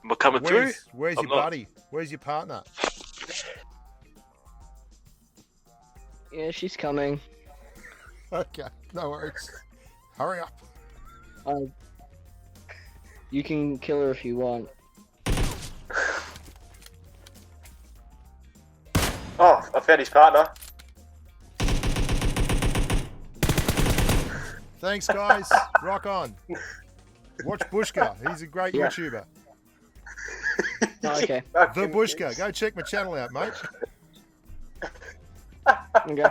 Am I coming through? Where's I'm your not. buddy? Where's your partner? Yeah, she's coming. Okay, no worries. Hurry up. You can kill her if you want. Oh, I found his partner. Thanks, guys. Rock on. Watch Bushka. He's a great Yeah. YouTuber. Oh, okay. TheBushka. Go check my channel out, mate. Okay.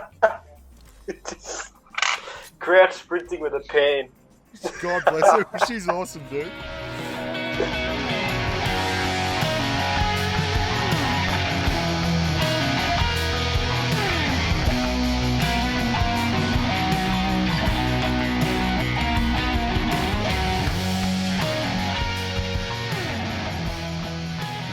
Crouch sprinting with a pan. God bless her. She's awesome, dude.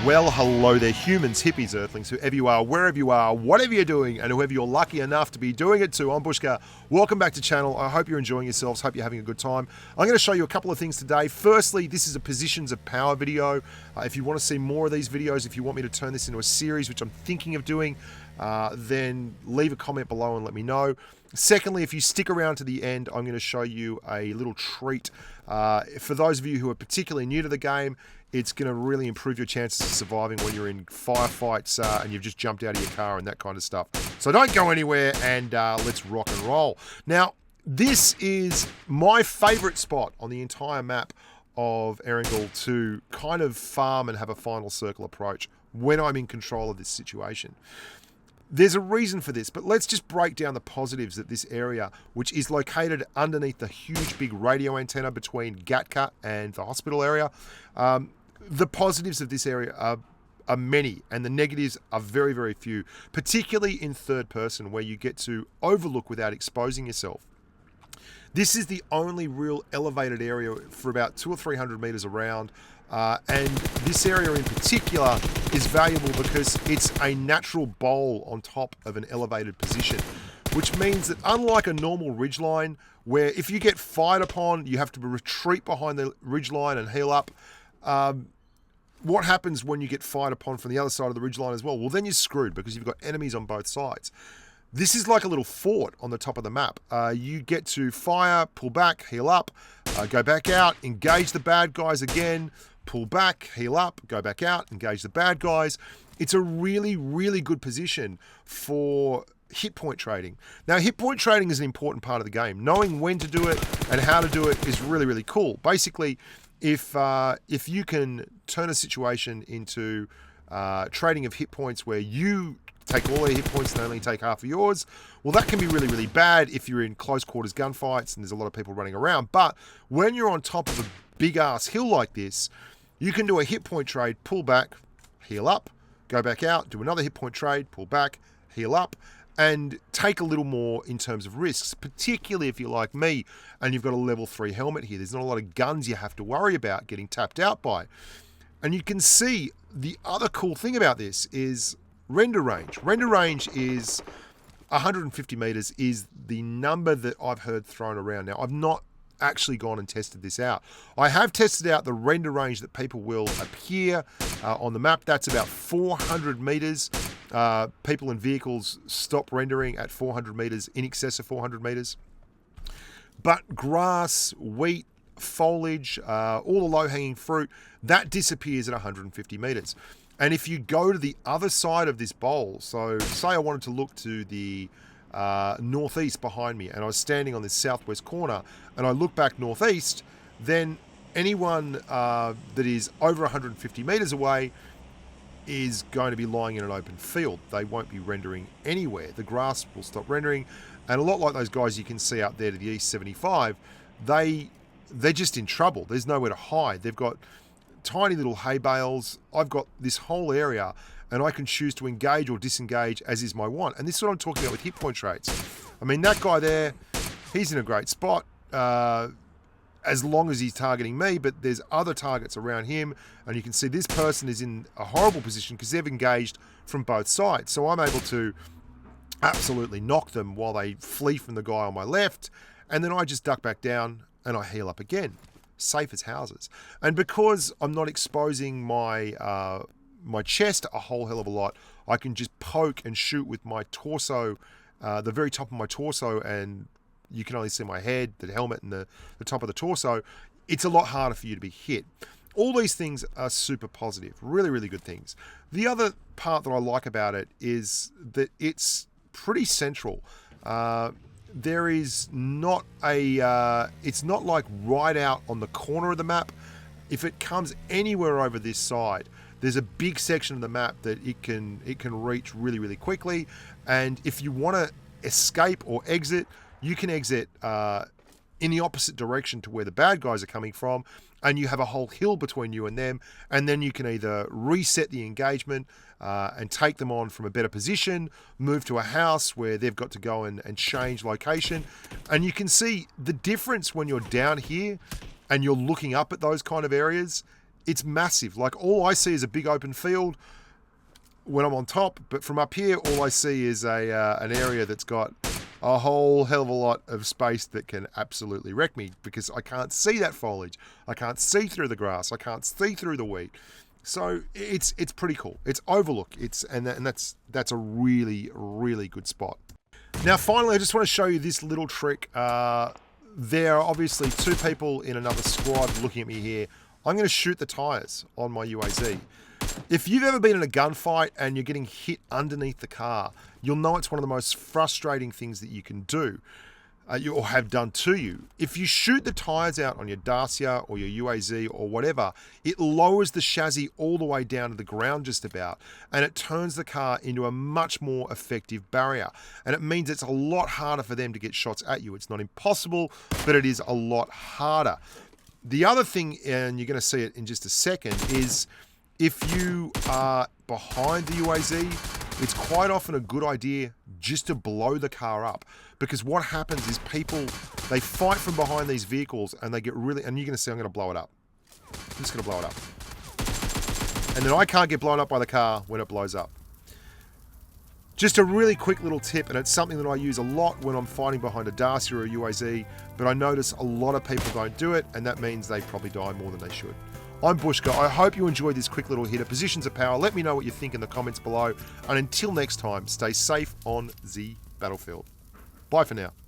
Well, hello there, humans, hippies, earthlings, whoever you are, wherever you are, whatever you're doing, and whoever you're lucky enough to be doing it to. I'm Bushka. Welcome back to the channel. I hope you're enjoying yourselves. Hope you're having a good time. I'm going to show you a couple of things today. Firstly, this is a positions of power video. If you want to see more of these videos, if you want me to turn this into a series, which I'm thinking of doing, then leave a comment below and let me know. Secondly, if you stick around to the end, I'm going to show you a little treat. For those of you who are particularly new to the game, it's going to really improve your chances of surviving when you're in firefights and you've just jumped out of your car and that kind of stuff. So don't go anywhere and let's rock and roll. Now, this is my favorite spot on the entire map of Erangel to kind of farm and have a final circle approach when I'm in control of this situation. There's a reason for this, but let's just break down the positives of this area, which is located underneath the huge big radio antenna between Gatka and the hospital area. The positives of this area are many, and the negatives are very, very few, particularly in third person, where you get to overlook without exposing yourself. This is the only real elevated area for about 200 or 300 meters around. And this area in particular is valuable because it's a natural bowl on top of an elevated position, which means that unlike a normal ridgeline, where if you get fired upon, you have to retreat behind the ridgeline and heal up. What happens when you get fired upon from the other side of the ridgeline as well? Well, then you're screwed because you've got enemies on both sides. This is like a little fort on the top of the map. You get to fire, pull back, heal up, go back out, engage the bad guys again, pull back, heal up, go back out, engage the bad guys. It's a really, really good position for hit point trading. Now, hit point trading is an important part of the game. Knowing when to do it and how to do it is really, really cool. Basically, if you can turn a situation into trading of hit points where you take all their hit points and they only take half of yours, well, that can be really, really bad if you're in close quarters gunfights and there's a lot of people running around. But when you're on top of a big ass hill like this, you can do a hit point trade, pull back, heal up, go back out, do another hit point trade, pull back, heal up, and take a little more in terms of risks, particularly if you're like me and you've got a level 3 helmet here. There's not a lot of guns you have to worry about getting tapped out by. And you can see the other cool thing about this is render range. Render range is 150 meters is the number that I've heard thrown around. Now, I've not actually gone and tested this out. I have tested out the render range that people will appear on the map. That's about 400 meters. People and vehicles stop rendering at 400 meters, in excess of 400 meters. But grass, wheat, foliage, all the low-hanging fruit, that disappears at 150 meters. And if you go to the other side of this bowl, so say I wanted to look to the northeast behind me and I was standing on this southwest corner and I look back northeast, then anyone that is over 150 meters away is going to be lying in an open field. They won't be rendering anywhere. The grass will stop rendering, and a lot like those guys you can see out there to the east 75, they're just in trouble. There's nowhere to hide. They've got tiny little hay bales. I've got this whole area and I can choose to engage or disengage as is my want. And this is what I'm talking about with hit point trades. I mean, that guy there, he's in a great spot as long as he's targeting me, but there's other targets around him. And you can see this person is in a horrible position because they've engaged from both sides. So I'm able to absolutely knock them while they flee from the guy on my left. And then I just duck back down and I heal up again. safe as houses. And because I'm not exposing my my chest a whole hell of a lot, I can just poke and shoot with my torso, the very top of my torso, and you can only see my head, the helmet, and the top of the torso. It's a lot harder for you to be hit. All these things are super positive, really, really good things. The other part that I like about it is that it's pretty central. There is not it's not like right out on the corner of the map. If it comes anywhere over this side, there's a big section of the map that it can reach really, really quickly. And if you want to escape or exit, you can exit in the opposite direction to where the bad guys are coming from, and you have a whole hill between you and them, and then you can either reset the engagement and take them on from a better position, move to a house where they've got to go and change location. And you can see the difference when you're down here and you're looking up at those kind of areas. It's massive. Like, all I see is a big open field when I'm on top, but from up here, all I see is an area that's got a whole hell of a lot of space that can absolutely wreck me, because I can't see that foliage. I can't see through the grass. I can't see through the wheat. So it's pretty cool. It's overlook. And that's a really, really good spot. Now, finally, I just want to show you this little trick. There are obviously two people in another squad looking at me here. I'm going to shoot the tires on my UAZ. If you've ever been in a gunfight and you're getting hit underneath the car, you'll know it's one of the most frustrating things that you can do, or have done to you. If you shoot the tires out on your Dacia or your UAZ or whatever, it lowers the chassis all the way down to the ground just about, and it turns the car into a much more effective barrier. And it means it's a lot harder for them to get shots at you. It's not impossible, but it is a lot harder. The other thing, and you're going to see it in just a second, is if you are behind the UAZ, it's quite often a good idea just to blow the car up, because what happens is people, they fight from behind these vehicles and they get really, and you're going to see I'm going to blow it up. I'm just going to blow it up. And then I can't get blown up by the car when it blows up. Just a really quick little tip, and it's something that I use a lot when I'm fighting behind a Dacia or a UAZ, but I notice a lot of people don't do it, and that means they probably die more than they should. I'm Bushka. I hope you enjoyed this quick little hit of Positions of Power. Let me know what you think in the comments below. And until next time, stay safe on the battlefield. Bye for now.